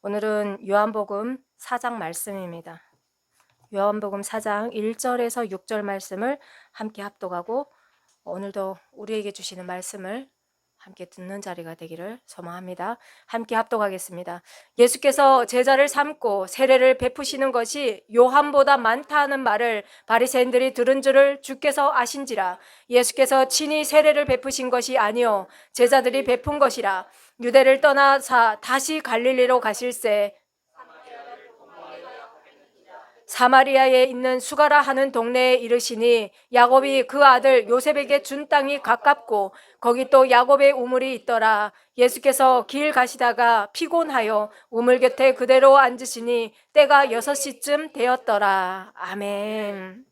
오늘은 요한복음 4장 말씀입니다. 요한복음 4장 1절에서 6절 말씀을 함께 합독하고 오늘도 우리에게 주시는 말씀을 함께 듣는 자리가 되기를 소망합니다. 함께 합독하겠습니다. 예수께서 제자를 삼고 세례를 베푸시는 것이 요한보다 많다 하는 말을 바리새인들이 들은 줄을 주께서 아신지라. 예수께서 친히 세례를 베푸신 것이 아니요 제자들이 베푼 것이라. 유대를 떠나사 다시 갈릴리로 가실새 사마리아에 있는 수가라 하는 동네에 이르시니 야곱이 그 아들 요셉에게 준 땅이 가깝고 거기 또 야곱의 우물이 있더라. 예수께서 길 가시다가 피곤하여 우물 곁에 그대로 앉으시니 때가 6시쯤 되었더라. 아멘.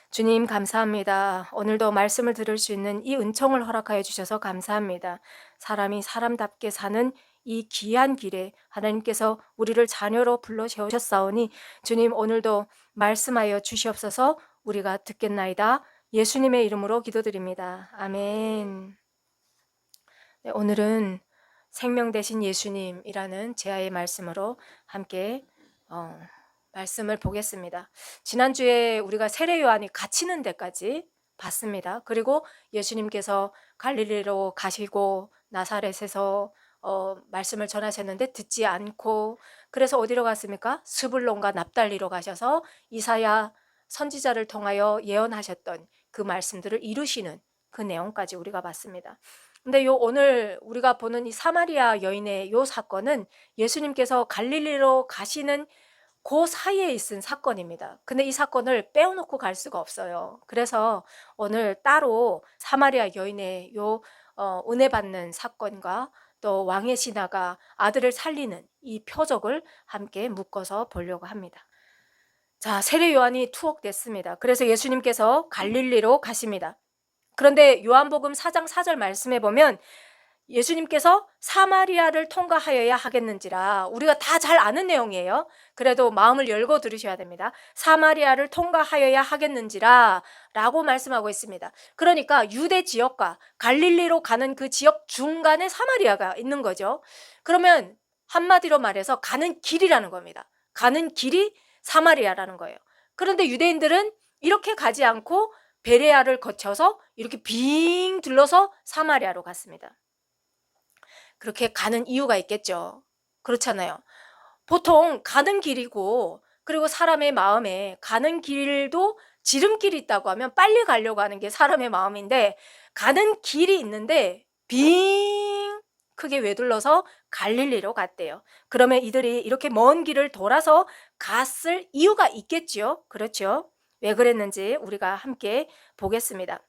주님 감사합니다. 오늘도 말씀을 들을 수 있는 이 은총을 허락하여 주셔서 감사합니다. 사람이 사람답게 사는 이 귀한 길에 하나님께서 우리를 자녀로 불러 세우셨사오니 주님 오늘도 말씀하여 주시옵소서. 우리가 듣겠나이다. 예수님의 이름으로 기도드립니다. 아멘. 네, 오늘은 생명 되신 예수님이라는 제아의 말씀으로 함께 말씀을 보겠습니다. 지난주에 우리가 세례 요한이 갇히는 데까지 봤습니다. 그리고 예수님께서 갈릴리로 가시고 나사렛에서 말씀을 전하셨는데 듣지 않고 그래서 어디로 갔습니까? 스불론과 납달리로 가셔서 이사야 선지자를 통하여 예언하셨던 그 말씀들을 이루시는 그 내용까지 우리가 봤습니다. 근데 오늘 우리가 보는 이 사마리아 여인의 요 사건은 예수님께서 갈릴리로 가시는 그 사이에 있은 사건입니다. 근데 이 사건을 빼놓고 갈 수가 없어요. 그래서 오늘 따로 사마리아 여인의 은혜 받는 사건과 또 왕의 신하가 아들을 살리는 이 표적을 함께 묶어서 보려고 합니다. 자, 세례 요한이 투옥됐습니다. 그래서 예수님께서 갈릴리로 가십니다. 그런데 요한복음 4장 4절 말씀에 보면 예수님께서 사마리아를 통과하여야 하겠는지라, 우리가 다 잘 아는 내용이에요. 그래도 마음을 열고 들으셔야 됩니다. 사마리아를 통과하여야 하겠는지라 라고 말씀하고 있습니다. 그러니까 유대 지역과 갈릴리로 가는 그 지역 중간에 사마리아가 있는 거죠. 그러면 한마디로 말해서 가는 길이라는 겁니다. 가는 길이 사마리아라는 거예요. 그런데 유대인들은 이렇게 가지 않고 베레아를 거쳐서 이렇게 빙 둘러서 사마리아로 갔습니다. 그렇게 가는 이유가 있겠죠. 그렇잖아요. 보통 가는 길이고, 그리고 사람의 마음에 가는 길도 지름길이 있다고 하면 빨리 가려고 하는 게 사람의 마음인데, 가는 길이 있는데 빙 크게 외둘러서 갈릴리로 갔대요. 그러면 이들이 이렇게 먼 길을 돌아서 갔을 이유가 있겠죠. 그렇죠. 왜 그랬는지 우리가 함께 보겠습니다.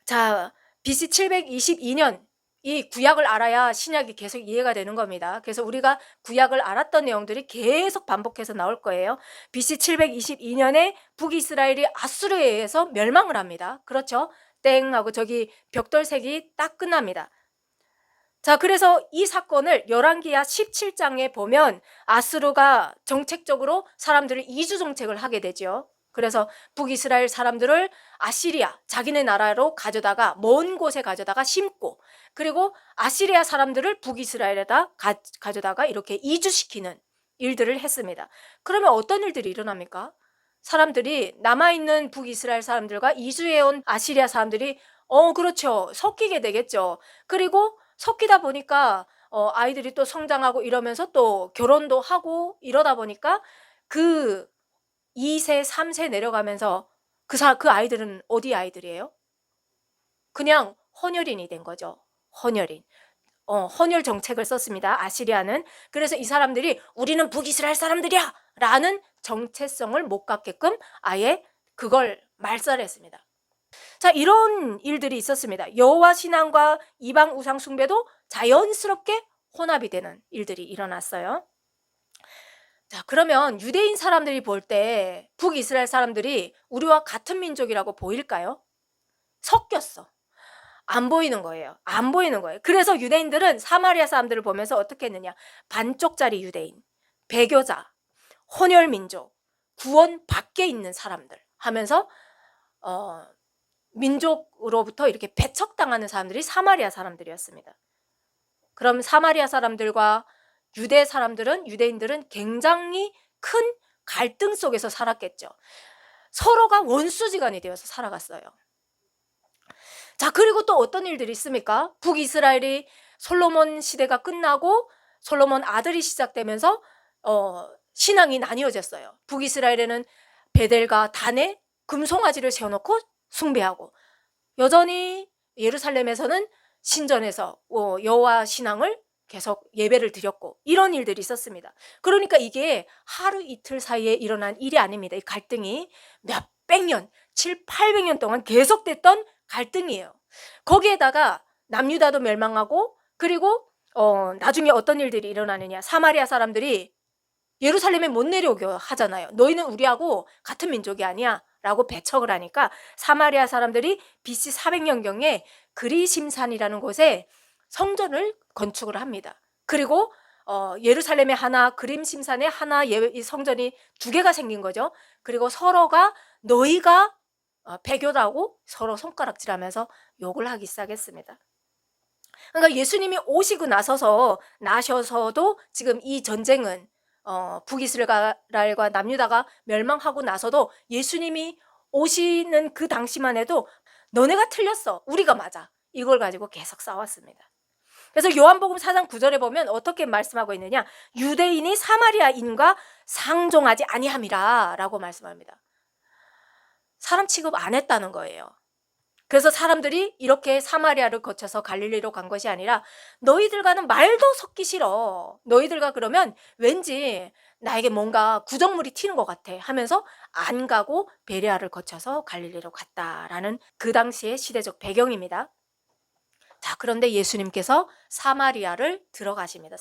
자, BC 722년 이 구약을 알아야 신약이 계속 이해가 되는 겁니다. 그래서 우리가 구약을 알았던 내용들이 계속 반복해서 나올 거예요. BC 722년에 북이스라엘이 아수르에 의해서 멸망을 합니다. 그렇죠? 땡 하고 저기 벽돌색이 딱 끝납니다. 자, 그래서 이 사건을 열왕기하 17장에 보면 아수르가 정책적으로 사람들을 이주 정책을 하게 되죠. 그래서 북이스라엘 사람들을 아시리아, 자기네 나라로 가져다가 먼 곳에 가져다가 심고, 그리고 아시리아 사람들을 북이스라엘에다 가져다가 이렇게 이주시키는 일들을 했습니다. 그러면 어떤 일들이 일어납니까? 사람들이 남아있는 북이스라엘 사람들과 이주해온 아시리아 사람들이 그렇죠. 섞이게 되겠죠. 그리고 섞이다 보니까 아이들이 또 성장하고 이러면서 또 결혼도 하고 이러다 보니까 그 2세, 3세 내려가면서 그 아이들은 어디 아이들이에요? 그냥 헌혈인이 된 거죠. 헌혈인. 헌혈 정책을 썼습니다. 아시리아는. 그래서 이 사람들이 우리는 북이스라엘 사람들이야! 라는 정체성을 못 갖게끔 아예 그걸 말살했습니다. 자, 이런 일들이 있었습니다. 여호와 신앙과 이방 우상 숭배도 자연스럽게 혼합이 되는 일들이 일어났어요. 자, 그러면 유대인 사람들이 볼 때 북이스라엘 사람들이 우리와 같은 민족이라고 보일까요? 섞였어. 안 보이는 거예요. 안 보이는 거예요. 그래서 유대인들은 사마리아 사람들을 보면서 어떻게 했느냐? 반쪽짜리 유대인, 배교자, 혼혈민족, 구원 밖에 있는 사람들 하면서 민족으로부터 이렇게 배척당하는 사람들이 사마리아 사람들이었습니다. 그럼 사마리아 사람들과 유대인들은 굉장히 큰 갈등 속에서 살았겠죠. 서로가 원수지간이 되어서 살아갔어요. 자, 그리고 또 어떤 일들이 있습니까? 북이스라엘이 솔로몬 시대가 끝나고 솔로몬 아들이 시작되면서 신앙이 나뉘어졌어요. 북이스라엘에는 베델과 단에 금송아지를 세워놓고 숭배하고, 여전히 예루살렘에서는 신전에서 여호와 신앙을 계속 예배를 드렸고, 이런 일들이 있었습니다. 그러니까 이게 하루 이틀 사이에 일어난 일이 아닙니다. 이 갈등이 몇백 년, 7, 800년 동안 계속됐던 갈등이에요. 거기에다가 남유다도 멸망하고, 그리고 나중에 어떤 일들이 일어나느냐, 사마리아 사람들이 예루살렘에 못 내려오게 하잖아요. 너희는 우리하고 같은 민족이 아니야 라고 배척을 하니까 사마리아 사람들이 BC 400년경에 그리심산이라는 곳에 성전을 건축을 합니다. 그리고 예루살렘에 하나, 그림심산에 하나, 이 성전이 두 개가 생긴 거죠. 그리고 서로가 너희가 배교라고 서로 손가락질하면서 욕을 하기 시작했습니다. 그러니까 예수님이 오시고 나셔서도 지금 이 전쟁은 북이스라엘과 남유다가 멸망하고 나서도 예수님이 오시는 그 당시만 해도 너네가 틀렸어, 우리가 맞아, 이걸 가지고 계속 싸웠습니다. 그래서 요한복음 4장 9절에 보면 어떻게 말씀하고 있느냐, 유대인이 사마리아인과 상종하지 아니함이라 라고 말씀합니다. 사람 취급 안 했다는 거예요. 그래서 사람들이 이렇게 사마리아를 거쳐서 갈릴리로 간 것이 아니라, 너희들과는 말도 섞기 싫어, 너희들과 그러면 왠지 나에게 뭔가 구정물이 튀는 것 같아 하면서 안 가고 베레아를 거쳐서 갈릴리로 갔다라는 그 당시의 시대적 배경입니다. 자, 그런데 예수님께서 사마리아를 들어가십니다.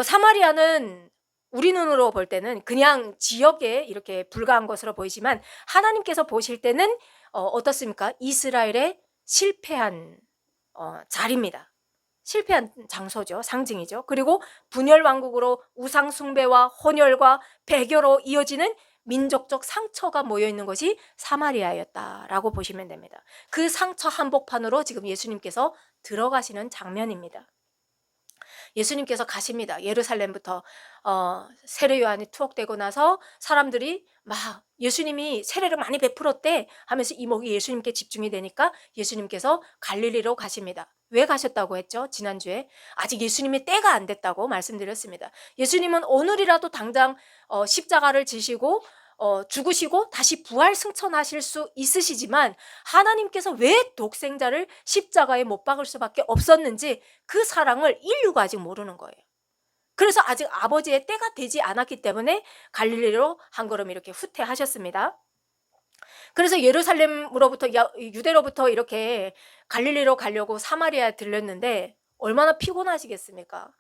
사마리아는 우리 눈으로 볼 때는 그냥 지역에 이렇게 불과한 것으로 보이지만, 하나님께서 보실 때는 어떻습니까? 이스라엘의 실패한 자리입니다. 실패한 장소죠. 상징이죠. 그리고 분열 왕국으로 우상 숭배와 혼혈과 배교로 이어지는 민족적 상처가 모여있는 것이 사마리아였다라고 보시면 됩니다. 그 상처 한복판으로 지금 예수님께서 들어가시는 장면입니다. 예수님께서 가십니다. 예루살렘부터 세례 요한이 투옥되고 나서 사람들이 막 예수님이 세례를 많이 베풀었대 하면서 이목이 예수님께 집중이 되니까 예수님께서 갈릴리로 가십니다. 왜 가셨다고 했죠? 지난주에 아직 예수님의 때가 안 됐다고 말씀드렸습니다. 예수님은 오늘이라도 당장 십자가를 지시고 죽으시고 다시 부활 승천하실 수 있으시지만, 하나님께서 왜 독생자를 십자가에 못 박을 수밖에 없었는지 그 사랑을 인류가 아직 모르는 거예요. 그래서 아직 아버지의 때가 되지 않았기 때문에 갈릴리로 한 걸음 이렇게 후퇴하셨습니다. 그래서 예루살렘으로부터, 유대로부터 이렇게 갈릴리로 가려고 사마리아에 들렸는데 얼마나 피곤하시겠습니까?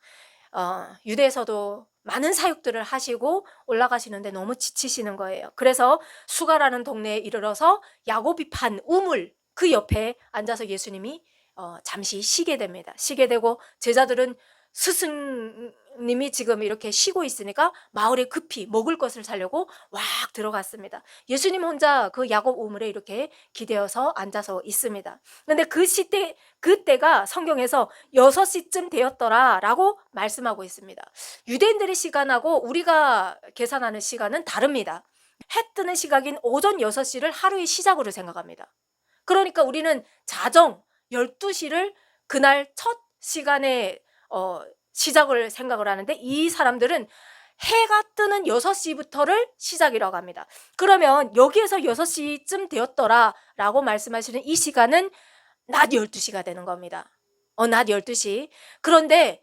유대에서도 많은 사역들을 하시고 올라가시는데 너무 지치시는 거예요. 그래서 수가라는 동네에 이르러서 야고비 판 우물 그 옆에 앉아서 예수님이 잠시 쉬게 됩니다. 쉬게 되고 제자들은 스승님이 지금 이렇게 쉬고 있으니까 마을에 급히 먹을 것을 사려고 왁 들어갔습니다. 예수님 혼자 그 야곱 우물에 이렇게 기대어서 앉아서 있습니다. 그런데 그때가 성경에서 6시쯤 되었더라 라고 말씀하고 있습니다. 유대인들의 시간하고 우리가 계산하는 시간은 다릅니다. 해 뜨는 시각인 오전 6시를 하루의 시작으로 생각합니다. 그러니까 우리는 자정 12시를 그날 첫 시간에 시작을 생각을 하는데, 이 사람들은 해가 뜨는 6시부터를 시작이라고 합니다. 그러면 여기에서 6시쯤 되었더라 라고 말씀하시는 이 시간은 낮 12시가 되는 겁니다. 낮 12시. 그런데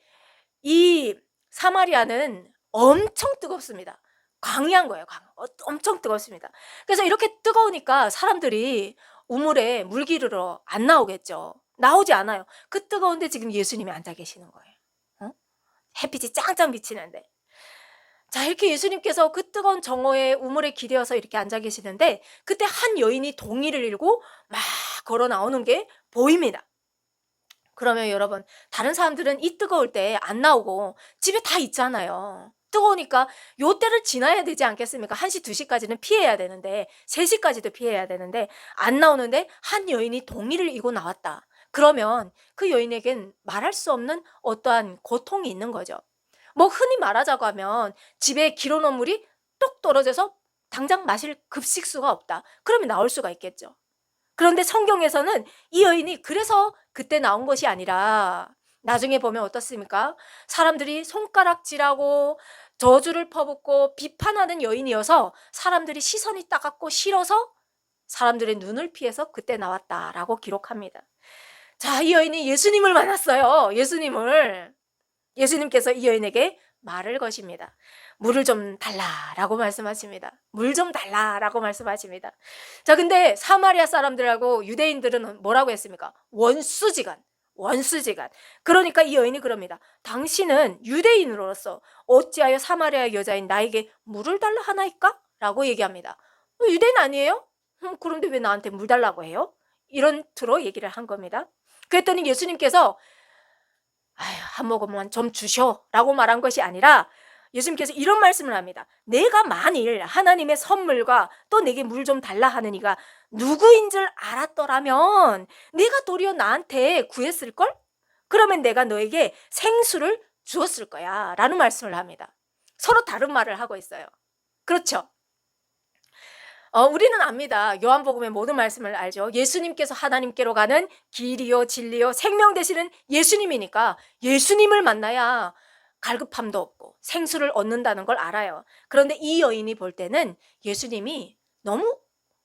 이 사마리아는 엄청 뜨겁습니다. 광야인 거예요. 엄청 뜨겁습니다. 그래서 이렇게 뜨거우니까 사람들이 우물에 물 기르러 안 나오겠죠. 나오지 않아요. 그 뜨거운데 지금 예수님이 앉아 계시는 거예요. 햇빛이 짱짱 비치는데. 자, 이렇게 예수님께서 그 뜨거운 정오에 우물에 기대어서 이렇게 앉아 계시는데, 그때 한 여인이 동이를 일고 막 걸어 나오는 게 보입니다. 그러면 여러분, 다른 사람들은 이 뜨거울 때 안 나오고 집에 다 있잖아요. 뜨거우니까 요 때를 지나야 되지 않겠습니까? 1시, 2시까지는 피해야 되는데, 3시까지도 피해야 되는데 안 나오는데 한 여인이 동이를 이고 나왔다. 그러면 그 여인에겐 말할 수 없는 어떠한 고통이 있는 거죠. 뭐 흔히 말하자고 하면 집에 길어놓은 물이 똑 떨어져서 당장 마실 급식수가 없다. 그러면 나올 수가 있겠죠. 그런데 성경에서는 이 여인이 그래서 그때 나온 것이 아니라 나중에 보면 어떻습니까? 사람들이 손가락질하고 저주를 퍼붓고 비판하는 여인이어서 사람들이 시선이 따갑고 싫어서 사람들의 눈을 피해서 그때 나왔다라고 기록합니다. 자, 이 여인이 예수님을 만났어요. 예수님께서 이 여인에게 말을 거십니다. 물을 좀 달라라고 말씀하십니다. 물 좀 달라라고 말씀하십니다. 자, 근데 사마리아 사람들하고 유대인들은 뭐라고 했습니까? 원수지간. 그러니까 이 여인이 그럽니다. 당신은 유대인으로서 어찌하여 사마리아 여자인 나에게 물을 달라 하나이까? 라고 얘기합니다. 유대인 아니에요? 그런데 왜 나한테 물 달라고 해요? 이런 투로 얘기를 한 겁니다. 그랬더니 예수님께서 한 모금만 좀 주셔 라고 말한 것이 아니라 예수님께서 이런 말씀을 합니다. 내가 만일 하나님의 선물과 또 내게 물 좀 달라 하는 이가 누구인 줄 알았더라면 내가 도리어 나한테 구했을걸? 그러면 내가 너에게 생수를 주었을 거야 라는 말씀을 합니다. 서로 다른 말을 하고 있어요. 그렇죠? 우리는 압니다. 요한복음의 모든 말씀을 알죠. 예수님께서 하나님께로 가는 길이요 진리요 생명 되시는 예수님이니까 예수님을 만나야 갈급함도 없고 생수를 얻는다는 걸 알아요. 그런데 이 여인이 볼 때는 예수님이 너무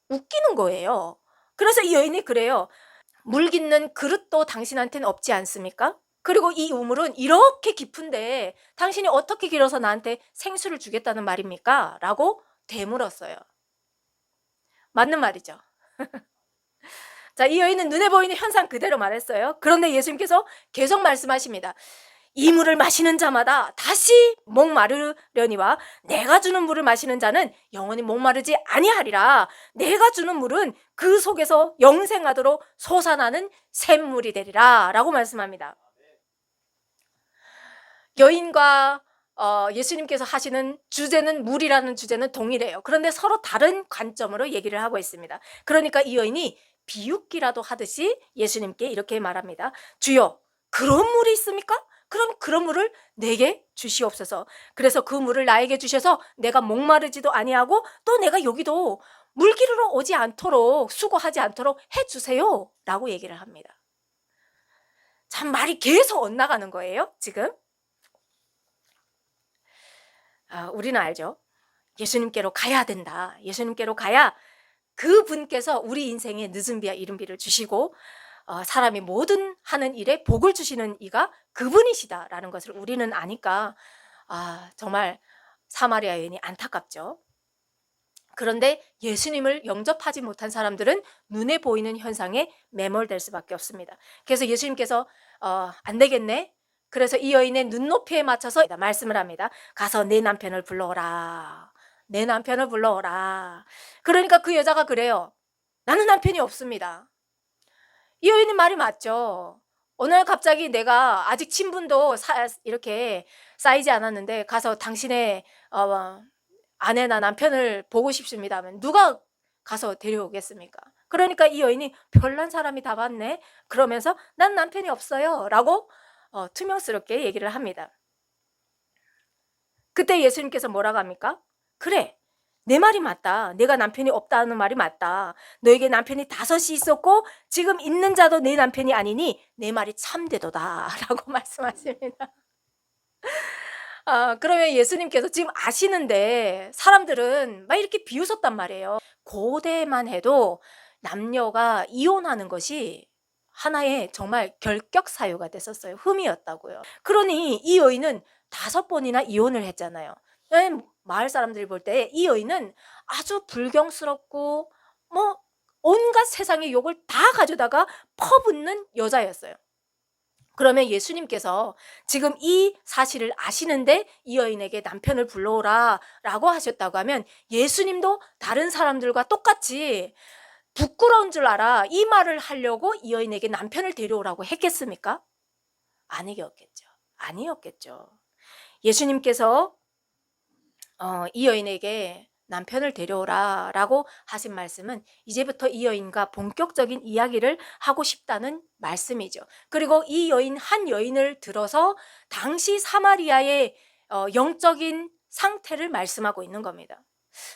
웃기는 거예요. 그래서 이 여인이 그래요. 물 깃는 그릇도 당신한테는 없지 않습니까? 그리고 이 우물은 이렇게 깊은데 당신이 어떻게 길어서 나한테 생수를 주겠다는 말입니까? 라고 되물었어요. 맞는 말이죠. 자, 이 여인은 눈에 보이는 현상 그대로 말했어요. 그런데 예수님께서 계속 말씀하십니다. 이 물을 마시는 자마다 다시 목마르려니와 내가 주는 물을 마시는 자는 영원히 목마르지 아니하리라. 내가 주는 물은 그 속에서 영생하도록 솟아나는 샘물이 되리라 라고 말씀합니다. 여인과 예수님께서 하시는 주제는 물이라는 주제는 동일해요. 그런데 서로 다른 관점으로 얘기를 하고 있습니다. 그러니까 이 여인이 비웃기라도 하듯이 예수님께 이렇게 말합니다. 주여, 그런 물이 있습니까? 그럼 그런 물을 내게 주시옵소서. 그래서 그 물을 나에게 주셔서 내가 목마르지도 아니하고 또 내가 여기도 물기르러 오지 않도록 수고하지 않도록 해주세요 라고 얘기를 합니다. 참 말이 계속 엇나가는 거예요 지금. 우리는 알죠. 예수님께로 가야 된다. 예수님께로 가야 그분께서 우리 인생에 늦은 비와 이른 비를 주시고 사람이 모든 하는 일에 복을 주시는 이가 그분이시다라는 것을 우리는 아니까 정말 사마리아 여인이 안타깝죠. 그런데 예수님을 영접하지 못한 사람들은 눈에 보이는 현상에 매몰될 수밖에 없습니다. 그래서 예수님께서 안 되겠네. 그래서 이 여인의 눈높이에 맞춰서 말씀을 합니다. 가서 내 남편을 불러오라. 내 남편을 불러오라. 그러니까 그 여자가 그래요. 나는 남편이 없습니다. 이 여인의 말이 맞죠. 어느 날 갑자기 내가 아직 친분도 이렇게 쌓이지 않았는데 가서 당신의 아내나 남편을 보고 싶습니다 하면 누가 가서 데려오겠습니까? 그러니까 이 여인이 별난 사람이 다 봤네. 그러면서 난 남편이 없어요 라고 투명스럽게 얘기를 합니다. 그때 예수님께서 뭐라고 합니까? 그래, 내 말이 맞다. 내가 남편이 없다는 말이 맞다. 너에게 남편이 5이 있었고 지금 있는 자도 내 남편이 아니니 내 말이 참되도다 라고 말씀하십니다. 그러면 예수님께서 지금 아시는데 사람들은 막 이렇게 비웃었단 말이에요. 고대만 해도 남녀가 이혼하는 것이 하나의 정말 결격 사유가 됐었어요. 흠이었다고요. 그러니 이 여인은 5번이나 이혼을 했잖아요. 마을 사람들이 볼 때 이 여인은 아주 불경스럽고 뭐 온갖 세상의 욕을 다 가져다가 퍼붓는 여자였어요. 그러면 예수님께서 지금 이 사실을 아시는데 이 여인에게 남편을 불러오라 라고 하셨다고 하면 예수님도 다른 사람들과 똑같이 부끄러운 줄 알아 이 말을 하려고 이 여인에게 남편을 데려오라고 했겠습니까? 아니었겠죠. 예수님께서 이 여인에게 남편을 데려오라 라고 하신 말씀은 이제부터 이 여인과 본격적인 이야기를 하고 싶다는 말씀이죠. 그리고 이 여인 한 여인을 들어서 당시 사마리아의 영적인 상태를 말씀하고 있는 겁니다.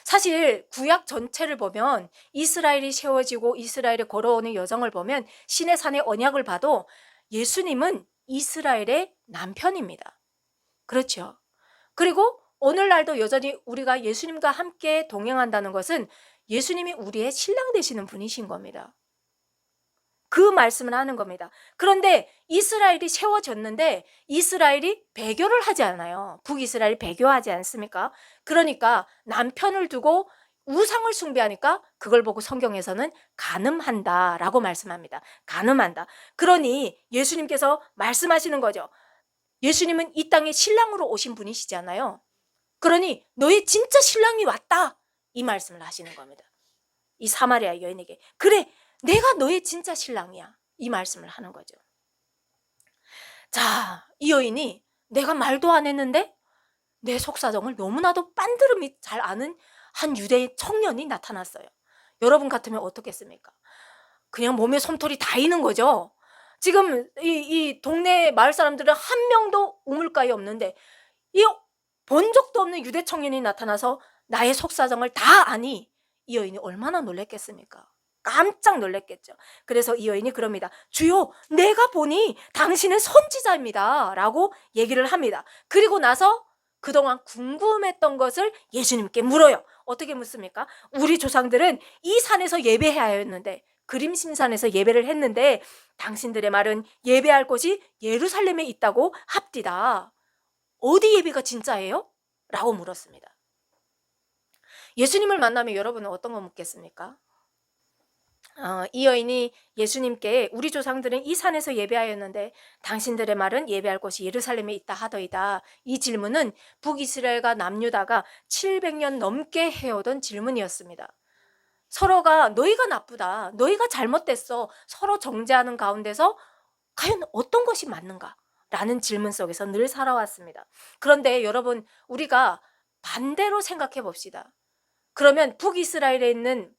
사실 구약 전체를 보면 이스라엘이 세워지고 이스라엘에 걸어오는 여정을 보면 시내산의 언약을 봐도 예수님은 이스라엘의 남편입니다. 그렇죠. 그리고 오늘날도 여전히 우리가 예수님과 함께 동행한다는 것은 예수님이 우리의 신랑 되시는 분이신 겁니다. 그 말씀을 하는 겁니다. 그런데 이스라엘이 세워졌는데 이스라엘이 배교를 하지 않아요. 북이스라엘이 배교하지 않습니까? 그러니까 남편을 두고 우상을 숭배하니까 그걸 보고 성경에서는 간음한다라고 말씀합니다. 간음한다. 그러니 예수님께서 말씀하시는 거죠. 예수님은 이 땅에 신랑으로 오신 분이시잖아요. 그러니 너의 진짜 신랑이 왔다, 이 말씀을 하시는 겁니다. 이 사마리아 여인에게. 그래, 내가 너의 진짜 신랑이야, 이 말씀을 하는 거죠. 자, 이 여인이 내가 말도 안 했는데 내 속사정을 너무나도 빤드름이 잘 아는 한 유대 청년이 나타났어요. 여러분 같으면 어떻겠습니까? 그냥 몸에 솜털이 다이는 거죠. 지금 이 동네 마을 사람들은 한 명도 우물가에 없는데 이 본 적도 없는 유대 청년이 나타나서 나의 속사정을 다 아니, 이 여인이 얼마나 놀랬겠습니까? 깜짝 놀랐겠죠. 그래서 이 여인이 그럽니다. 주요, 내가 보니 당신은 선지자입니다 라고 얘기를 합니다. 그리고 나서 그동안 궁금했던 것을 예수님께 물어요. 어떻게 묻습니까? 우리 조상들은 이 산에서 예배해야 했는데, 그림신산에서 예배를 했는데 당신들의 말은 예배할 곳이 예루살렘에 있다고 합디다. 어디 예배가 진짜예요? 라고 물었습니다. 예수님을 만나면 여러분은 어떤 거 묻겠습니까? 이 여인이 예수님께 우리 조상들은 이 산에서 예배하였는데 당신들의 말은 예배할 곳이 예루살렘에 있다 하더이다. 이 질문은 북이스라엘과 남유다가 700년 넘게 해오던 질문이었습니다. 서로가 너희가 나쁘다, 너희가 잘못됐어, 서로 정죄하는 가운데서 과연 어떤 것이 맞는가? 라는 질문 속에서 늘 살아왔습니다. 그런데 여러분, 우리가 반대로 생각해 봅시다. 그러면 북이스라엘에 있는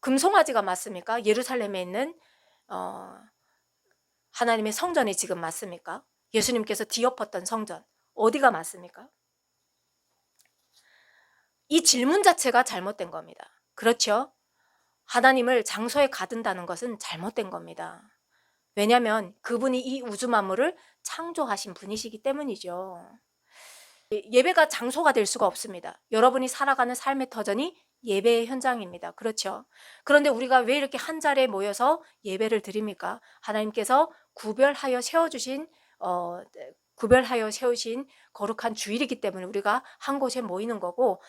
금송아지가 맞습니까? 예루살렘에 있는 하나님의 성전이 지금 맞습니까? 예수님께서 뒤엎었던 성전, 어디가 맞습니까? 이 질문 자체가 잘못된 겁니다. 그렇죠? 하나님을 장소에 가둔다는 것은 잘못된 겁니다. 왜냐하면 그분이 이 우주 만물을 창조하신 분이시기 때문이죠. 예배가 장소가 될 수가 없습니다. 여러분이 살아가는 삶의 터전이 예배의 현장입니다. 그렇죠? 그런데 우리가 왜 이렇게 한 자리에 모여서 예배를 드립니까? 하나님께서 구별하여 세우신 거룩한 주일이기 때문에 우리가 한 곳에 모이는 거고,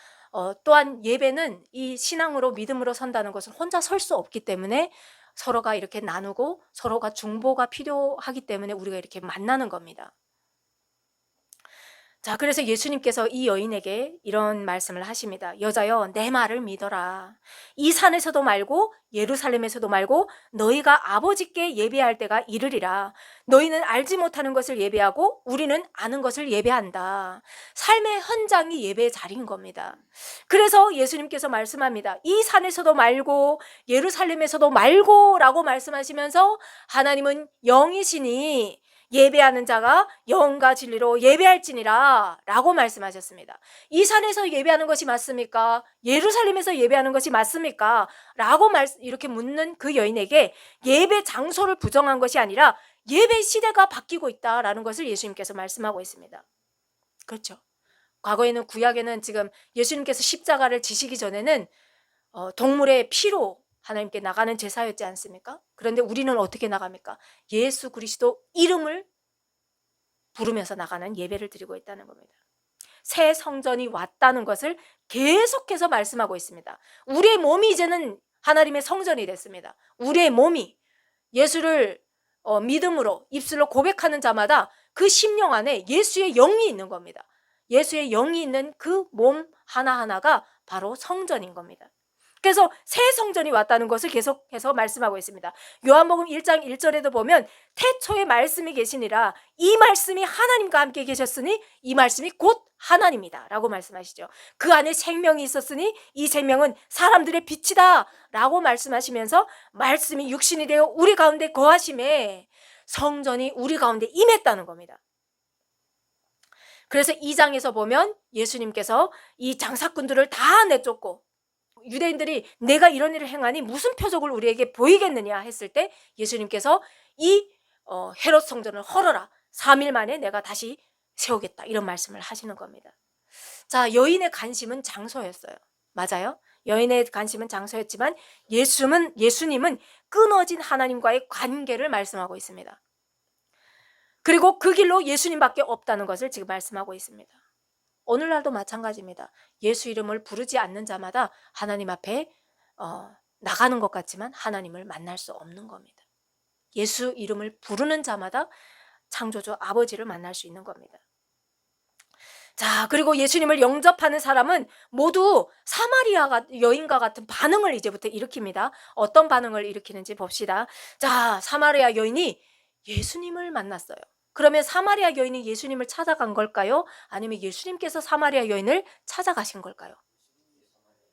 또한 예배는 이 신앙으로 믿음으로 선다는 것은 혼자 설 수 없기 때문에 서로가 이렇게 나누고 서로가 중보가 필요하기 때문에 우리가 이렇게 만나는 겁니다. 자, 그래서 예수님께서 이 여인에게 이런 말씀을 하십니다. 여자여, 내 말을 믿어라. 이 산에서도 말고 예루살렘에서도 말고 너희가 아버지께 예배할 때가 이르리라. 너희는 알지 못하는 것을 예배하고 우리는 아는 것을 예배한다. 삶의 현장이 예배의 자리인 겁니다. 그래서 예수님께서 말씀합니다. 이 산에서도 말고 예루살렘에서도 말고 라고 말씀하시면서 하나님은 영이시니 예배하는 자가 영과 진리로 예배할지니라 라고 말씀하셨습니다. 이 산에서 예배하는 것이 맞습니까? 예루살렘에서 예배하는 것이 맞습니까? 라고 이렇게 묻는 그 여인에게 예배 장소를 부정한 것이 아니라 예배 시대가 바뀌고 있다라는 것을 예수님께서 말씀하고 있습니다. 그렇죠? 과거에는, 구약에는 지금 예수님께서 십자가를 지시기 전에는 동물의 피로 하나님께 나가는 제사였지 않습니까? 그런데 우리는 어떻게 나갑니까? 예수 그리스도 이름을 부르면서 나가는 예배를 드리고 있다는 겁니다. 새 성전이 왔다는 것을 계속해서 말씀하고 있습니다. 우리의 몸이 이제는 하나님의 성전이 됐습니다. 우리의 몸이 예수를 믿음으로 입술로 고백하는 자마다 그 심령 안에 예수의 영이 있는 겁니다. 예수의 영이 있는 그 몸 하나하나가 바로 성전인 겁니다. 그래서 새 성전이 왔다는 것을 계속해서 말씀하고 있습니다. 요한복음 1장 1절에도 보면 태초에 말씀이 계시니라 이 말씀이 하나님과 함께 계셨으니 이 말씀이 곧 하나님이다 라고 말씀하시죠. 그 안에 생명이 있었으니 이 생명은 사람들의 빛이다 라고 말씀하시면서 말씀이 육신이 되어 우리 가운데 거하심에 성전이 우리 가운데 임했다는 겁니다. 그래서 2장에서 보면 예수님께서 이 장사꾼들을 다 내쫓고 유대인들이 내가 이런 일을 행하니 무슨 표적을 우리에게 보이겠느냐 했을 때 예수님께서 이 헤롯 성전을 헐어라 3일 만에 내가 다시 세우겠다 이런 말씀을 하시는 겁니다. 자, 여인의 관심은 장소였어요. 맞아요. 여인의 관심은 장소였지만 예수님은 끊어진 하나님과의 관계를 말씀하고 있습니다. 그리고 그 길로 예수님밖에 없다는 것을 지금 말씀하고 있습니다. 오늘날도 마찬가지입니다. 예수 이름을 부르지 않는 자마다 하나님 앞에 나가는 것 같지만 하나님을 만날 수 없는 겁니다. 예수 이름을 부르는 자마다 창조주 아버지를 만날 수 있는 겁니다. 자, 그리고 예수님을 영접하는 사람은 모두 사마리아 여인과 같은 반응을 이제부터 일으킵니다. 어떤 반응을 일으키는지 봅시다. 자, 사마리아 여인이 예수님을 만났어요. 그러면 사마리아 여인이 예수님을 찾아간 걸까요? 아니면 예수님께서 사마리아 여인을 찾아가신 걸까요?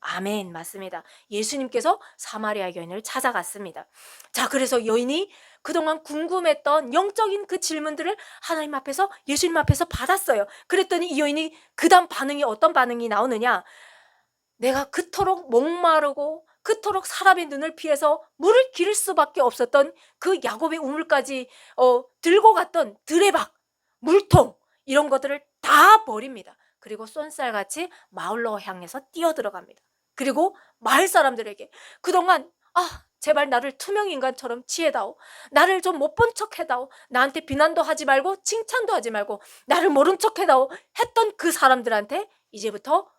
아멘, 맞습니다. 예수님께서 사마리아 여인을 찾아갔습니다. 자, 그래서 여인이 그동안 궁금했던 영적인 그 질문들을 하나님 앞에서 예수님 앞에서 받았어요. 그랬더니 이 여인이 그 다음 반응이 어떤 반응이 나오느냐, 내가 그토록 목마르고 그토록 사람의 눈을 피해서 물을 기를 수밖에 없었던 그 야곱의 우물까지 들고 갔던 드레박, 물통 이런 것들을 다 버립니다. 그리고 쏜살같이 마을로 향해서 뛰어들어갑니다. 그리고 마을 사람들에게 그동안 제발 나를 투명인간처럼 취해다오, 나를 좀 못 본 척 해다오, 나한테 비난도 하지 말고 칭찬도 하지 말고 나를 모른 척 해다오 했던 그 사람들한테 이제부터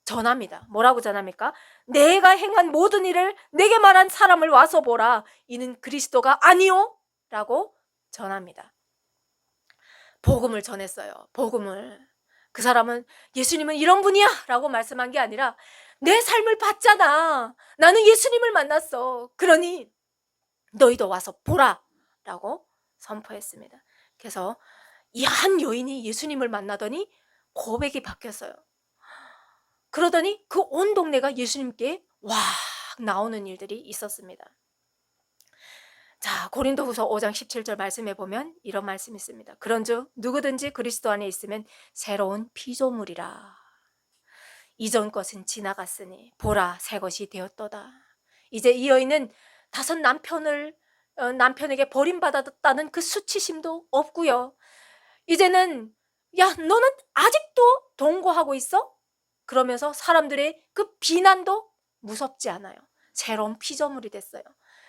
전합니다. 뭐라고 전합니까? 내가 행한 모든 일을 내게 말한 사람을 와서 보라, 이는 그리스도가 아니오 라고 전합니다. 복음을 전했어요. 복음을. 그 사람은 예수님은 이런 분이야 라고 말씀한 게 아니라 내 삶을 봤잖아, 나는 예수님을 만났어, 그러니 너희도 와서 보라 라고 선포했습니다. 그래서 이 한 여인이 예수님을 만나더니 고백이 바뀌었어요. 그러더니 그 온 동네가 예수님께 와 나오는 일들이 있었습니다. 자, 고린도후서 5장 17절 말씀에 보면 이런 말씀이 있습니다. 그런즉 누구든지 그리스도 안에 있으면 새로운 피조물이라, 이전 것은 지나갔으니 보라 새 것이 되었도다. 이제 이 여인은 다섯 남편에게 버림받았다는 그 수치심도 없고요. 이제는 야 너는 아직도 동거하고 있어? 그러면서 사람들의 그 비난도 무섭지 않아요. 새로운 피조물이 됐어요.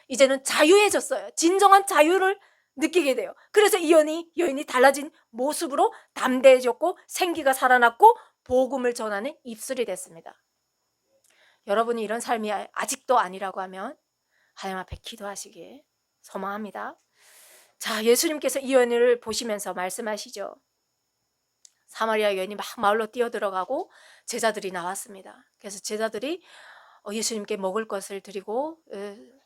이제는 자유해졌어요. 진정한 자유를 느끼게 돼요. 그래서 이 여인이 달라진 모습으로 담대해졌고 생기가 살아났고 복음을 전하는 입술이 됐습니다. 여러분이 이런 삶이 아직도 아니라고 하면 하나님 앞에 기도하시길 소망합니다. 자, 예수님께서 이 여인을 보시면서 말씀하시죠. 사마리아 여인이 막 마을로 뛰어들어가고 제자들이 나왔습니다. 그래서 제자들이 예수님께 먹을 것을 드리고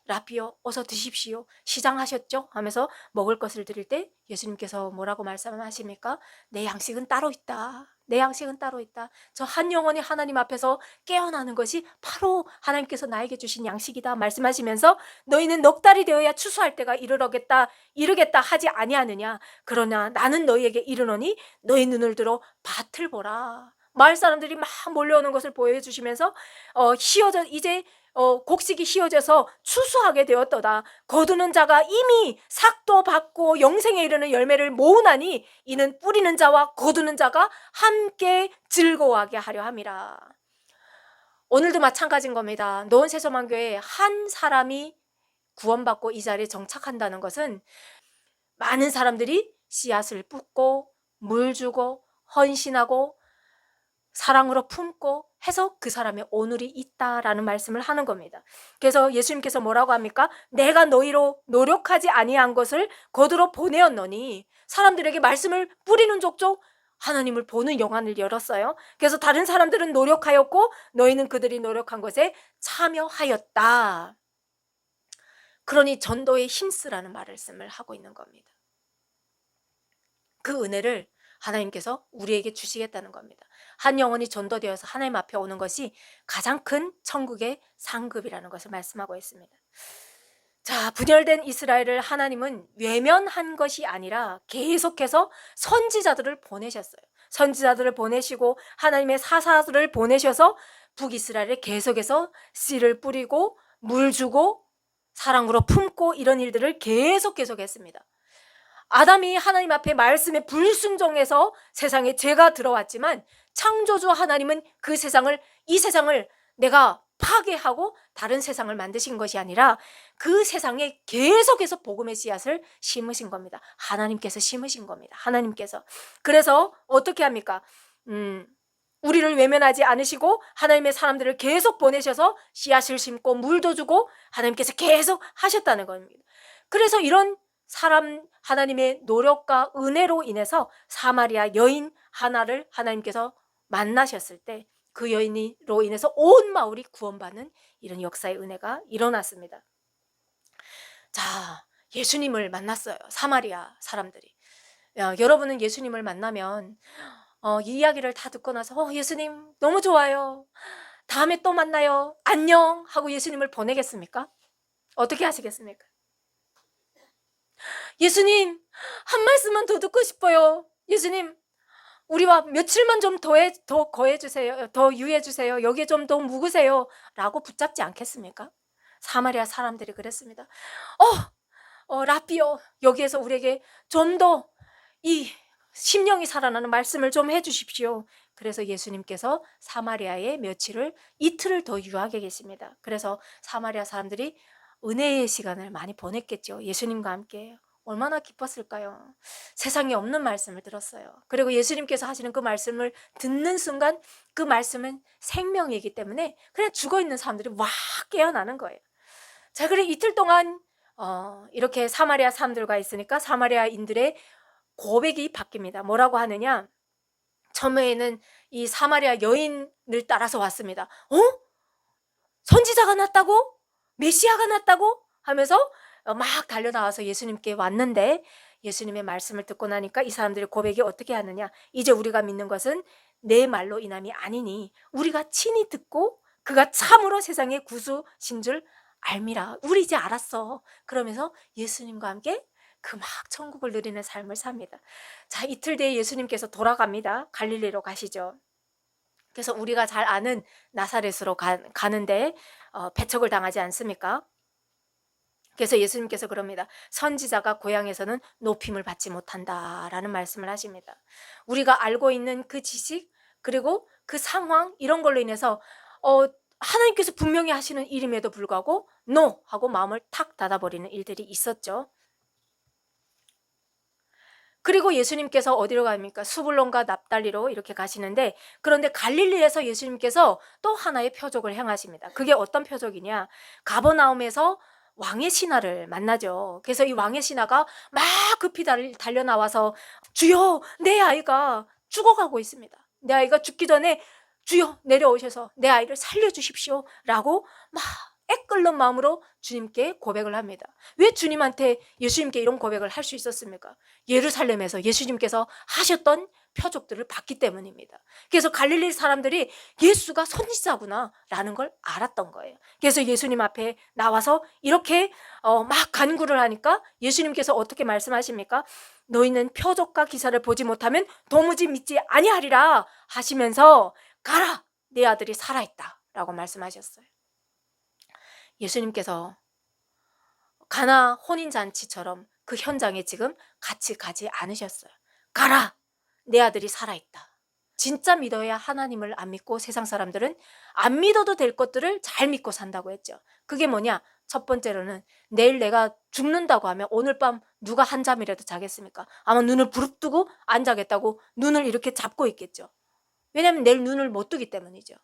라피요 어서 드십시오, 시장하셨죠? 하면서 먹을 것을 드릴 때 예수님께서 뭐라고 말씀하십니까? 내 양식은 따로 있다. 내 양식은 따로 있다. 저 한 영혼이 하나님 앞에서 깨어나는 것이 바로 하나님께서 나에게 주신 양식이다 말씀하시면서 너희는 넉 달이 되어야 추수할 때가 이르겠다 하지 아니하느냐. 그러나 나는 너희에게 이르노니 너희 눈을 들어 밭을 보라. 마을 사람들이 막 몰려오는 것을 보여주시면서 곡식이 휘어져서 추수하게 되었도다. 거두는 자가 이미 삭도 받고 영생에 이르는 열매를 모으나니 이는 뿌리는 자와 거두는 자가 함께 즐거워하게 하려 함이라. 오늘도 마찬가지인 겁니다. 노원세서만교회 한 사람이 구원받고 이 자리에 정착한다는 것은 많은 사람들이 씨앗을 붓고 물 주고 헌신하고 사랑으로 품고 해서 그 사람의 오늘이 있다라는 말씀을 하는 겁니다. 그래서 예수님께서 뭐라고 합니까? 내가 너희로 노력하지 아니한 것을 거두러 보내었노니, 사람들에게 말씀을 뿌리는 족족 하나님을 보는 영안을 열었어요. 그래서 다른 사람들은 노력하였고 너희는 그들이 노력한 것에 참여하였다. 그러니 전도에 힘쓰라는 말씀을 하고 있는 겁니다. 그 은혜를 하나님께서 우리에게 주시겠다는 겁니다. 한 영혼이 전도되어서 하나님 앞에 오는 것이 가장 큰 천국의 상급이라는 것을 말씀하고 있습니다. 자, 분열된 이스라엘을 하나님은 외면한 것이 아니라 계속해서 선지자들을 보내셨어요. 선지자들을 보내시고 하나님의 사사들을 보내셔서 북이스라엘에 계속해서 씨를 뿌리고 물 주고 사랑으로 품고 이런 일들을 계속 했습니다. 아담이 하나님 앞에 말씀에 불순종해서 세상에 죄가 들어왔지만 창조주 하나님은 이 세상을 내가 파괴하고 다른 세상을 만드신 것이 아니라 그 세상에 계속해서 복음의 씨앗을 심으신 겁니다. 하나님께서 심으신 겁니다. 하나님께서. 그래서 어떻게 합니까? 우리를 외면하지 않으시고 하나님의 사람들을 계속 보내셔서 씨앗을 심고 물도 주고 하나님께서 계속 하셨다는 겁니다. 그래서 이런 하나님의 노력과 은혜로 인해서 사마리아 여인 하나를 하나님께서 만나셨을 때 그 여인으로 인해서 온 마을이 구원받는 이런 역사의 은혜가 일어났습니다. 자, 예수님을 만났어요. 사마리아 사람들이. 여러분은 예수님을 만나면 이 이야기를 다 듣고 나서 예수님 너무 좋아요. 다음에 또 만나요. 안녕 하고 예수님을 보내겠습니까? 어떻게 하시겠습니까? 예수님 한 말씀만 더 듣고 싶어요. 예수님 우리와 며칠만 좀 더 거해주세요. 더 유해주세요. 여기에 좀 더 묵으세요. 라고 붙잡지 않겠습니까? 사마리아 사람들이 그랬습니다. 라비요, 여기에서 우리에게 좀 더 이 심령이 살아나는 말씀을 좀 해주십시오. 그래서 예수님께서 사마리아에 이틀을 더 유하게 계십니다. 그래서 사마리아 사람들이 은혜의 시간을 많이 보냈겠죠. 예수님과 함께. 얼마나 기뻤을까요? 세상에 없는 말씀을 들었어요. 그리고 예수님께서 하시는 그 말씀을 듣는 순간 그 말씀은 생명이기 때문에 그냥 죽어있는 사람들이 와 깨어나는 거예요. 자, 그래 이틀 동안 이렇게 사마리아 사람들과 있으니까 사마리아인들의 고백이 바뀝니다. 뭐라고 하느냐? 처음에는 이 사마리아 여인을 따라서 왔습니다. 선지자가 났다고? 메시아가 났다고? 하면서 막 달려나와서 예수님께 왔는데 예수님의 말씀을 듣고 나니까 이 사람들의 고백이 어떻게 하느냐? 이제 우리가 믿는 것은 내 말로 인함이 아니니 우리가 친히 듣고 그가 참으로 세상의 구주신 줄 알미라. 우리 이제 알았어. 그러면서 예수님과 함께 그 막 천국을 누리는 삶을 삽니다. 자, 이틀 뒤에 예수님께서 돌아갑니다. 갈릴리로 가시죠. 그래서 우리가 잘 아는 나사렛으로 가는데 배척을 당하지 않습니까? 그래서 예수님께서 그럽니다. 선지자가 고향에서는 높임을 받지 못한다라는 말씀을 하십니다. 우리가 알고 있는 그 지식 그리고 그 상황 이런 걸로 인해서 하나님께서 분명히 하시는 일임에도 불구하고 NO! 하고 마음을 탁 닫아버리는 일들이 있었죠. 그리고 예수님께서 어디로 갑니까? 수불론과 납달리로 이렇게 가시는데 그런데 갈릴리에서 예수님께서 또 하나의 표적을 행하십니다. 그게 어떤 표적이냐? 가버나움에서 왕의 신하를 만나죠. 그래서 이 왕의 신하가 막 급히 달려나와서 주여 내 아이가 죽어가고 있습니다. 내 아이가 죽기 전에 주여 내려오셔서 내 아이를 살려주십시오 라고 막 애끓는 마음으로 주님께 고백을 합니다. 왜 주님한테 예수님께 이런 고백을 할 수 있었습니까? 예루살렘에서 예수님께서 하셨던 표적들을 봤기 때문입니다. 그래서 갈릴리 사람들이 예수가 선지자구나 라는 걸 알았던 거예요. 그래서 예수님 앞에 나와서 이렇게 막 간구를 하니까 예수님께서 어떻게 말씀하십니까? 너희는 표적과 기사를 보지 못하면 도무지 믿지 아니하리라 하시면서 가라 내 아들이 살아있다 라고 말씀하셨어요. 예수님께서 가나 혼인잔치처럼 그 현장에 지금 같이 가지 않으셨어요. 가라! 내 아들이 살아있다. 진짜 믿어야 하나님을 안 믿고 세상 사람들은 안 믿어도 될 것들을 잘 믿고 산다고 했죠. 그게 뭐냐? 첫 번째로는 내일 내가 죽는다고 하면 오늘 밤 누가 한 잠이라도 자겠습니까? 아마 눈을 부릅뜨고 안 자겠다고 눈을 이렇게 잡고 있겠죠. 왜냐하면 내일 눈을 못 뜨기 때문이죠.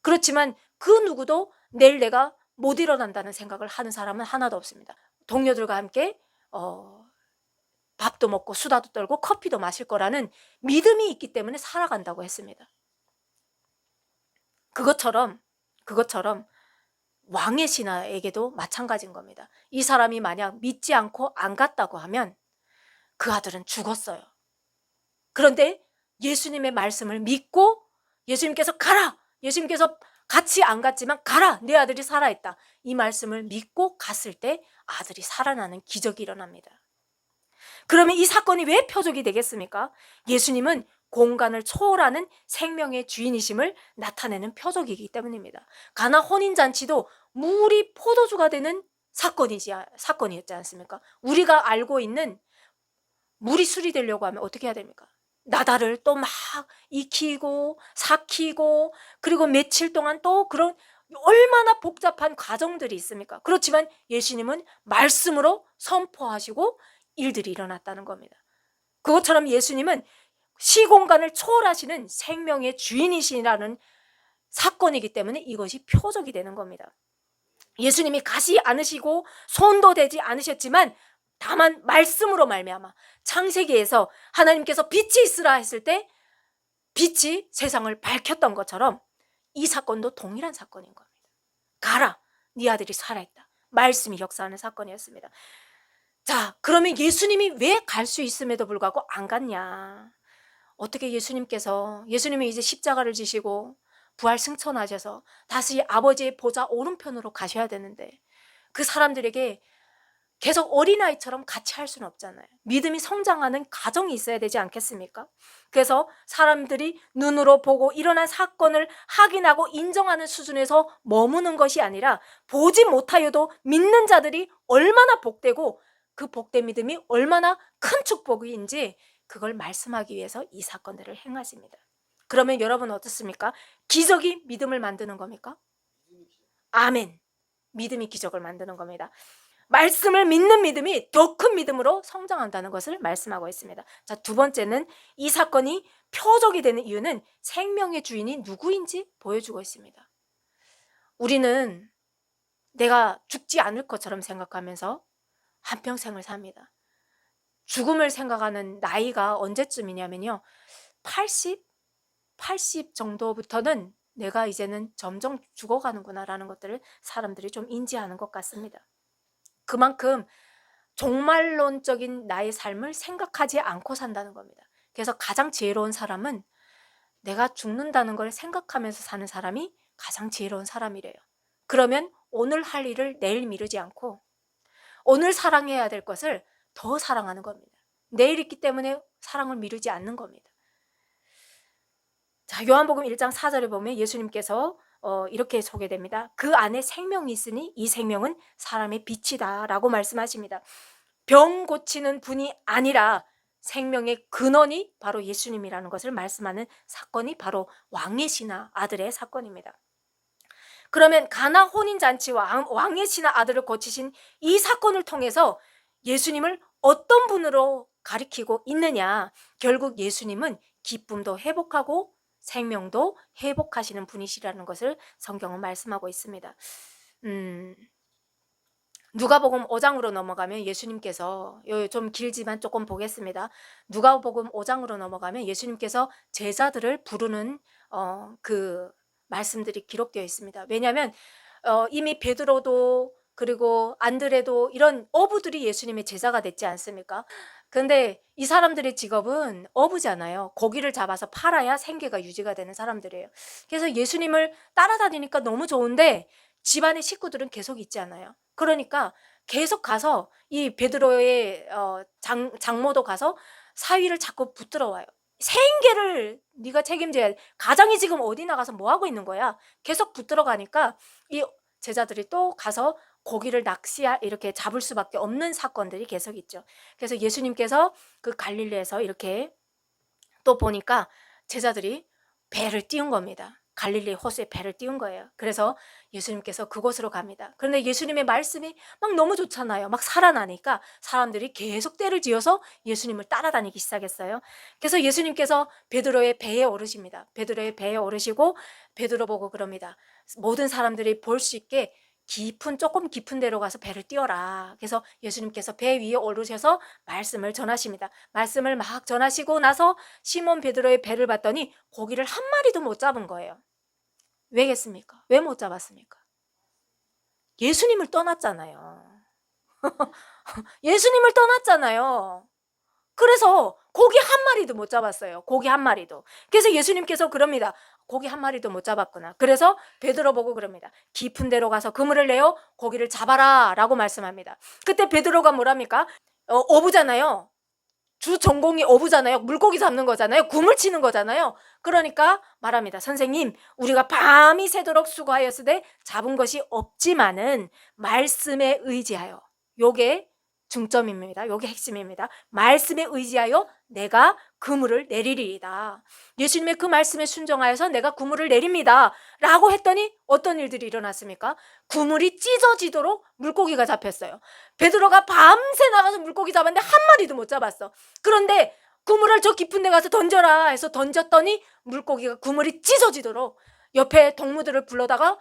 그렇지만 그 누구도 내일 내가 못 일어난다는 생각을 하는 사람은 하나도 없습니다. 동료들과 함께 밥도 먹고 수다도 떨고 커피도 마실 거라는 믿음이 있기 때문에 살아간다고 했습니다. 그것처럼 왕의 신하에게도 마찬가지인 겁니다. 이 사람이 만약 믿지 않고 안 갔다고 하면 그 아들은 죽었어요. 그런데 예수님의 말씀을 믿고 예수님께서 가라! 예수님께서 같이 안 갔지만 가라! 내 아들이 살아있다. 이 말씀을 믿고 갔을 때 아들이 살아나는 기적이 일어납니다. 그러면 이 사건이 왜 표적이 되겠습니까? 예수님은 공간을 초월하는 생명의 주인이심을 나타내는 표적이기 때문입니다. 가나 혼인잔치도 물이 포도주가 되는 사건이었지 않습니까? 우리가 알고 있는 물이 술이 되려고 하면 어떻게 해야 됩니까? 나다를 또 막 익히고 삭히고 그리고 며칠 동안 또 그런 얼마나 복잡한 과정들이 있습니까? 그렇지만 예수님은 말씀으로 선포하시고 일들이 일어났다는 겁니다. 그것처럼 예수님은 시공간을 초월하시는 생명의 주인이시라는 사건이기 때문에 이것이 표적이 되는 겁니다. 예수님이 가시 않으시고 손도 대지 않으셨지만 다만 말씀으로 말미암아 창세기에서 하나님께서 빛이 있으라 했을 때 빛이 세상을 밝혔던 것처럼 이 사건도 동일한 사건인 겁니다. 가라, 네 아들이 살아있다. 말씀이 역사하는 사건이었습니다. 자, 그러면 예수님이 왜 갈 수 있음에도 불구하고 안 갔냐? 어떻게 예수님이 이제 십자가를 지시고 부활 승천하셔서 다시 아버지의 보좌 오른편으로 가셔야 되는데 그 사람들에게 계속 어린아이처럼 같이 할 수는 없잖아요. 믿음이 성장하는 과정이 있어야 되지 않겠습니까? 그래서 사람들이 눈으로 보고 일어난 사건을 확인하고 인정하는 수준에서 머무는 것이 아니라 보지 못하여도 믿는 자들이 얼마나 복되고 그 복된 믿음이 얼마나 큰 축복인지 그걸 말씀하기 위해서 이 사건들을 행하십니다. 그러면 여러분 어떻습니까? 기적이 믿음을 만드는 겁니까? 아멘. 믿음이 기적을 만드는 겁니다. 말씀을 믿는 믿음이 더 큰 믿음으로 성장한다는 것을 말씀하고 있습니다. 자, 두 번째는 이 사건이 표적이 되는 이유는 생명의 주인이 누구인지 보여주고 있습니다. 우리는 내가 죽지 않을 것처럼 생각하면서 한평생을 삽니다. 죽음을 생각하는 나이가 언제쯤이냐면요. 80 정도부터는 내가 이제는 점점 죽어가는구나라는 것들을 사람들이 좀 인지하는 것 같습니다. 그만큼 종말론적인 나의 삶을 생각하지 않고 산다는 겁니다. 그래서 가장 지혜로운 사람은 내가 죽는다는 걸 생각하면서 사는 사람이 가장 지혜로운 사람이래요. 그러면 오늘 할 일을 내일 미루지 않고 오늘 사랑해야 될 것을 더 사랑하는 겁니다. 내일 있기 때문에 사랑을 미루지 않는 겁니다. 자, 요한복음 1장 4절에 보면 예수님께서 이렇게 소개됩니다. 그 안에 생명이 있으니 이 생명은 사람의 빛이다 라고 말씀하십니다. 병 고치는 분이 아니라 생명의 근원이 바로 예수님이라는 것을 말씀하는 사건이 바로 왕의 신하 아들의 사건입니다. 그러면 가나 혼인잔치와 왕의 신하 아들을 고치신 이 사건을 통해서 예수님을 어떤 분으로 가리키고 있느냐? 결국 예수님은 기쁨도 회복하고 생명도 회복하시는 분이시라는 것을 성경은 말씀하고 있습니다. 누가복음 5장으로 넘어가면 예수님께서 좀 길지만 조금 보겠습니다. 누가복음 5장으로 넘어가면 예수님께서 제자들을 부르는 그 말씀들이 기록되어 있습니다. 왜냐하면 이미 베드로도 그리고 안드레도 이런 어부들이 예수님의 제자가 됐지 않습니까? 근데 이 사람들의 직업은 어부잖아요. 고기를 잡아서 팔아야 생계가 유지가 되는 사람들이에요. 그래서 예수님을 따라다니니까 너무 좋은데 집안의 식구들은 계속 있지 않아요. 그러니까 계속 가서 이 베드로의 장모도 가서 사위를 자꾸 붙들어 와요. 생계를 네가 책임져야 돼. 가장이 지금 어디 나가서 뭐 하고 있는 거야? 계속 붙들어 가니까 이 제자들이 또 가서 고기를 이렇게 잡을 수밖에 없는 사건들이 계속 있죠. 그래서 예수님께서 그 갈릴리에서 이렇게 또 보니까 제자들이 배를 띄운 겁니다. 갈릴리 호수에 배를 띄운 거예요. 그래서 예수님께서 그곳으로 갑니다. 그런데 예수님의 말씀이 막 너무 좋잖아요. 막 살아나니까 사람들이 계속 떼를 지어서 예수님을 따라다니기 시작했어요. 그래서 예수님께서 베드로의 배에 오르십니다. 베드로의 배에 오르시고 베드로 보고 그럽니다. 모든 사람들이 볼 수 있게 조금 깊은 데로 가서 배를 띄워라. 그래서 예수님께서 배 위에 오르셔서 말씀을 전하십니다. 말씀을 막 전하시고 나서 시몬 베드로의 배를 봤더니 고기를 한 마리도 못 잡은 거예요. 왜겠습니까? 왜 못 잡았습니까? 예수님을 떠났잖아요. 예수님을 떠났잖아요. 그래서 고기 한 마리도 못 잡았어요. 고기 한 마리도. 그래서 예수님께서 그럽니다. 고기 한 마리도 못 잡았구나. 그래서 베드로 보고 그럽니다. 깊은 데로 가서 그물을 내어 고기를 잡아라 라고 말씀합니다. 그때 베드로가 뭐랍니까? 어부잖아요. 주 전공이 어부잖아요. 물고기 잡는 거잖아요. 굼을 치는 거잖아요. 그러니까 말합니다. 선생님, 우리가 밤이 새도록 수고하였으되 잡은 것이 없지만은 말씀에 의지하여. 요게 중점입니다. 요게 핵심입니다. 말씀에 의지하여 내가 그물을 내리리이다. 예수님의 그 말씀에 순종하여서 내가 그물을 내립니다. 라고 했더니 어떤 일들이 일어났습니까? 그물이 찢어지도록 물고기가 잡혔어요. 베드로가 밤새 나가서 물고기 잡았는데 한 마리도 못 잡았어. 그런데 그물을 저 깊은 데 가서 던져라 해서 던졌더니 물고기가 그물이 찢어지도록 옆에 동무들을 불러다가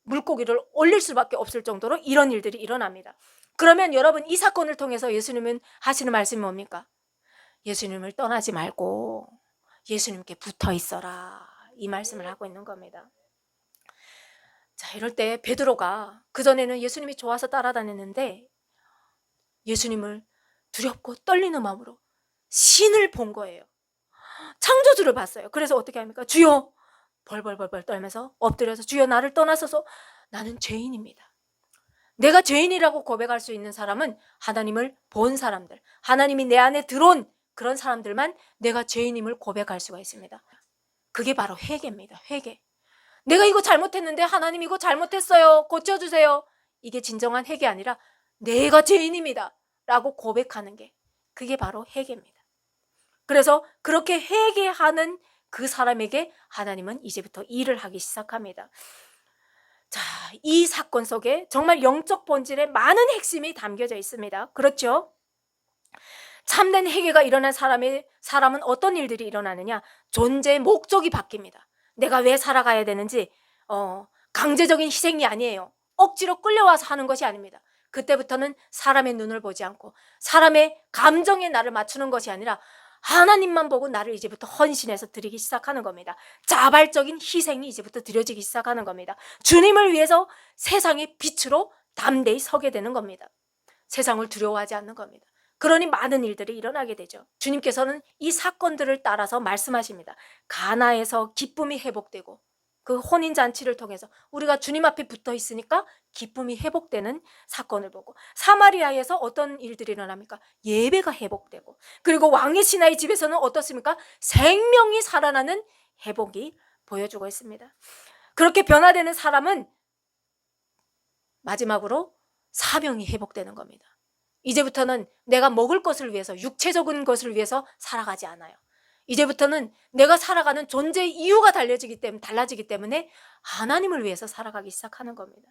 물고기를 올릴 수밖에 없을 정도로 이런 일들이 일어납니다. 그러면 여러분, 이 사건을 통해서 예수님은 하시는 말씀이 뭡니까? 예수님을 떠나지 말고 예수님께 붙어 있어라. 이 말씀을 하고 있는 겁니다. 자, 이럴 때 베드로가 그전에는 예수님이 좋아서 따라다녔는데 예수님을 두렵고 떨리는 마음으로 신을 본 거예요. 창조주를 봤어요. 그래서 어떻게 합니까? 주여! 벌벌벌벌 떨면서 엎드려서 주여, 나를 떠나소서. 나는 죄인입니다. 내가 죄인이라고 고백할 수 있는 사람은 하나님을 본 사람들, 하나님이 내 안에 들어온 그런 사람들만 내가 죄인임을 고백할 수가 있습니다. 그게 바로 회개입니다. 회개. 내가 이거 잘못했는데 하나님 이거 잘못했어요. 고쳐주세요. 이게 진정한 회개 아니라 내가 죄인입니다 라고 고백하는 게, 그게 바로 회개입니다. 그래서 그렇게 회개하는 그 사람에게 하나님은 이제부터 일을 하기 시작합니다. 자, 이 사건 속에 정말 영적 본질의 많은 핵심이 담겨져 있습니다. 그렇죠? 참된 회개가 일어난 사람은 어떤 일들이 일어나느냐? 존재의 목적이 바뀝니다. 내가 왜 살아가야 되는지, 강제적인 희생이 아니에요. 억지로 끌려와서 하는 것이 아닙니다. 그때부터는 사람의 눈을 보지 않고 사람의 감정에 나를 맞추는 것이 아니라 하나님만 보고 나를 이제부터 헌신해서 드리기 시작하는 겁니다. 자발적인 희생이 이제부터 드려지기 시작하는 겁니다. 주님을 위해서 세상의 빛으로 담대히 서게 되는 겁니다. 세상을 두려워하지 않는 겁니다. 그러니 많은 일들이 일어나게 되죠. 주님께서는 이 사건들을 따라서 말씀하십니다. 가나에서 기쁨이 회복되고, 그 혼인잔치를 통해서 우리가 주님 앞에 붙어 있으니까 기쁨이 회복되는 사건을 보고, 사마리아에서 어떤 일들이 일어납니까? 예배가 회복되고, 그리고 왕의 신하의 집에서는 어떻습니까? 생명이 살아나는 회복이 보여주고 있습니다. 그렇게 변화되는 사람은 마지막으로 사명이 회복되는 겁니다. 이제부터는 내가 먹을 것을 위해서, 육체적인 것을 위해서 살아가지 않아요. 이제부터는 내가 살아가는 존재의 이유가 달라지기 때문에 하나님을 위해서 살아가기 시작하는 겁니다.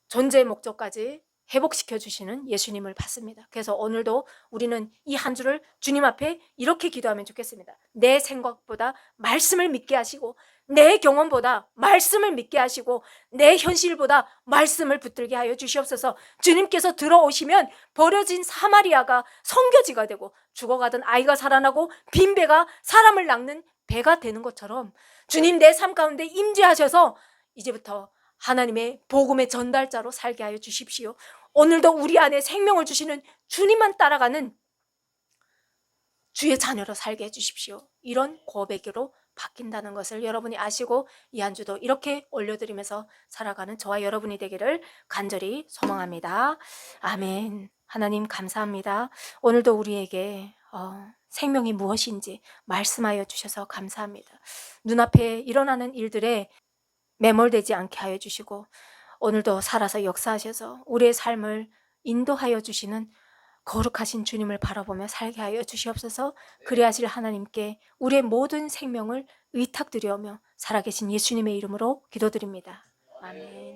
존재의 목적까지 회복시켜 주시는 예수님을 받습니다. 그래서 오늘도 우리는 이 한 주를 주님 앞에 이렇게 기도하면 좋겠습니다. 내 생각보다 말씀을 믿게 하시고, 내 경험보다 말씀을 믿게 하시고, 내 현실보다 말씀을 붙들게 하여 주시옵소서. 주님께서 들어오시면 버려진 사마리아가 성교지가 되고, 죽어가던 아이가 살아나고 빈배가 사람을 낚는 배가 되는 것처럼 주님 내 삶 가운데 임재하셔서 이제부터 하나님의 복음의 전달자로 살게 하여 주십시오. 오늘도 우리 안에 생명을 주시는 주님만 따라가는 주의 자녀로 살게 해주십시오. 이런 고백으로 바뀐다는 것을 여러분이 아시고 이 한 주도 이렇게 올려드리면서 살아가는 저와 여러분이 되기를 간절히 소망합니다. 아멘. 하나님 감사합니다. 오늘도 우리에게 생명이 무엇인지 말씀하여 주셔서 감사합니다. 눈앞에 일어나는 일들에 매몰되지 않게 하여 주시고, 오늘도 살아서 역사하셔서 우리의 삶을 인도하여 주시는 거룩하신 주님을 바라보며 살게 하여 주시옵소서. 그리하실 하나님께 우리의 모든 생명을 의탁드리오며 살아계신 예수님의 이름으로 기도드립니다. 아멘.